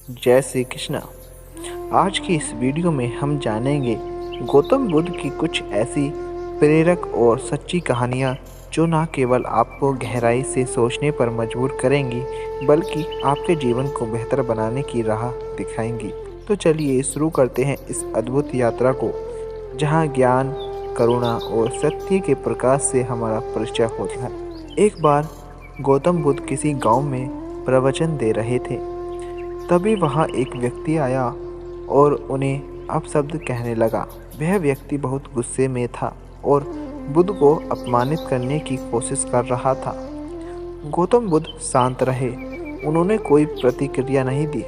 जय श्री कृष्णा। आज की इस वीडियो में हम जानेंगे गौतम बुद्ध की कुछ ऐसी प्रेरक और सच्ची कहानियाँ जो न केवल आपको गहराई से सोचने पर मजबूर करेंगी बल्कि आपके जीवन को बेहतर बनाने की राह दिखाएंगी। तो चलिए शुरू करते हैं इस अद्भुत यात्रा को, जहाँ ज्ञान, करुणा और सत्य के प्रकाश से हमारा परिचय होता है। एक बार गौतम बुद्ध किसी गांव में प्रवचन दे रहे थे। तभी वहाँ एक व्यक्ति आया और उन्हें अपशब्द कहने लगा। वह व्यक्ति बहुत गुस्से में था और बुद्ध को अपमानित करने की कोशिश कर रहा था। गौतम बुद्ध शांत रहे, उन्होंने कोई प्रतिक्रिया नहीं दी।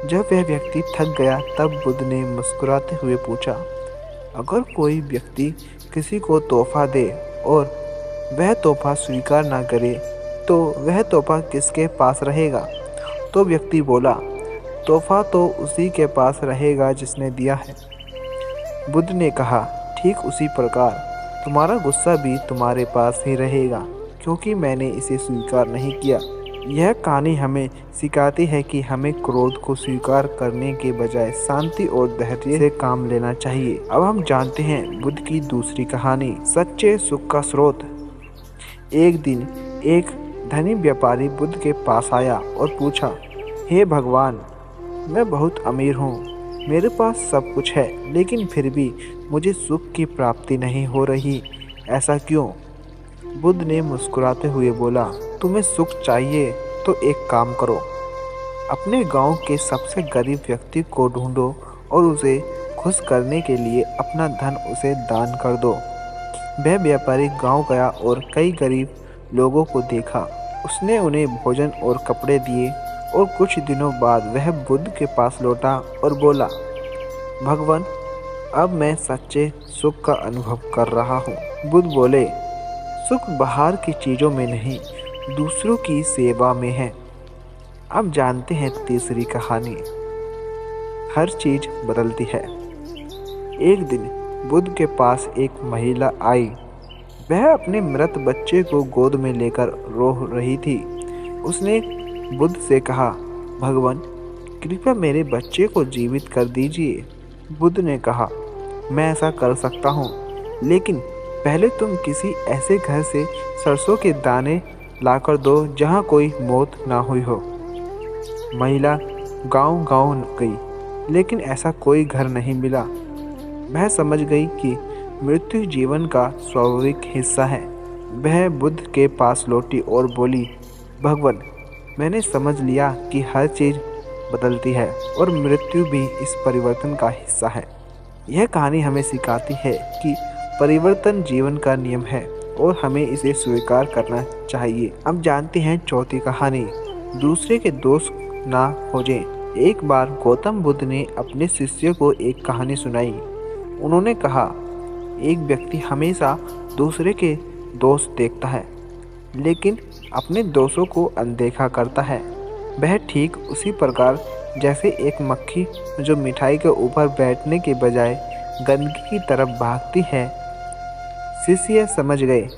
जब वह व्यक्ति थक गया तब बुद्ध ने मुस्कुराते हुए पूछा, अगर कोई व्यक्ति किसी को तोहफा दे और वह तोहफा स्वीकार ना करे तो वह तोहफा किसके पास रहेगा? तो व्यक्ति बोला, तोहफा तो उसी के पास रहेगा जिसने दिया है। बुद्ध ने कहा, ठीक उसी प्रकार तुम्हारा गुस्सा भी तुम्हारे पास ही रहेगा, क्योंकि मैंने इसे स्वीकार नहीं किया। यह कहानी हमें सिखाती है कि हमें क्रोध को स्वीकार करने के बजाय शांति और धैर्य से काम लेना चाहिए। अब हम जानते हैं बुद्ध की दूसरी कहानी, सच्चे सुख का स्रोत। एक दिन एक धनी व्यापारी बुद्ध के पास आया और पूछा, हे भगवान, मैं बहुत अमीर हूँ, मेरे पास सब कुछ है, लेकिन फिर भी मुझे सुख की प्राप्ति नहीं हो रही, ऐसा क्यों? बुद्ध ने मुस्कुराते हुए बोला, तुम्हें सुख चाहिए तो एक काम करो, अपने गांव के सबसे गरीब व्यक्ति को ढूंढो और उसे खुश करने के लिए अपना धन उसे दान कर दो। वह व्यापारी गांव गया और कई गरीब लोगों को देखा। उसने उन्हें भोजन और कपड़े दिए और कुछ दिनों बाद वह बुद्ध के पास लौटा और बोला, भगवान, अब मैं सच्चे सुख का अनुभव कर रहा हूँ। बुद्ध बोले, सुख बाहर की चीज़ों में नहीं, दूसरों की सेवा में है। अब जानते हैं तीसरी कहानी, हर चीज़ बदलती है। एक दिन बुद्ध के पास एक महिला आई। वह अपने मृत बच्चे को गोद में लेकर रो रही थी। उसने बुद्ध से कहा, भगवान, कृपया मेरे बच्चे को जीवित कर दीजिए। बुद्ध ने कहा, मैं ऐसा कर सकता हूँ, लेकिन पहले तुम किसी ऐसे घर से सरसों के दाने लाकर दो जहाँ कोई मौत ना हुई हो। महिला गांव गई, लेकिन ऐसा कोई घर नहीं मिला। वह समझ गई कि मृत्यु जीवन का स्वाभाविक हिस्सा है। वह बुद्ध के पास लौटी और बोली, भगवान, मैंने समझ लिया कि हर चीज़ बदलती है और मृत्यु भी इस परिवर्तन का हिस्सा है। यह कहानी हमें सिखाती है कि परिवर्तन जीवन का नियम है और हमें इसे स्वीकार करना चाहिए। अब जानते हैं चौथी कहानी, दूसरे के दोष ना खोजें। एक बार गौतम बुद्ध ने अपने शिष्य को एक कहानी सुनाई। उन्होंने कहा, एक व्यक्ति हमेशा दूसरे के दोष देखता है लेकिन अपने दोषों को अनदेखा करता है। वह ठीक उसी प्रकार जैसे एक मक्खी जो मिठाई के ऊपर बैठने के बजाय गंदगी की तरफ भागती है। शिष्य समझ गए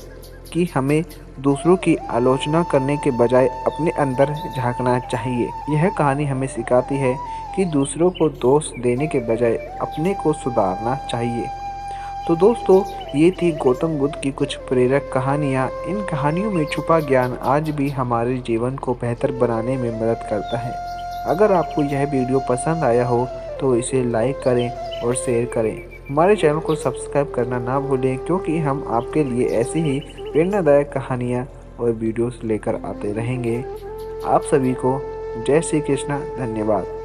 कि हमें दूसरों की आलोचना करने के बजाय अपने अंदर झांकना चाहिए। यह कहानी हमें सिखाती है कि दूसरों को दोष देने के बजाय अपने को सुधारना चाहिए। तो दोस्तों, ये थी गौतम बुद्ध की कुछ प्रेरक कहानियाँ। इन कहानियों में छुपा ज्ञान आज भी हमारे जीवन को बेहतर बनाने में मदद करता है। अगर आपको यह वीडियो पसंद आया हो तो इसे लाइक करें और शेयर करें। हमारे चैनल को सब्सक्राइब करना ना भूलें, क्योंकि हम आपके लिए ऐसी ही प्रेरणादायक कहानियाँ और वीडियोस लेकर आते रहेंगे। आप सभी को जय श्री कृष्णा। धन्यवाद।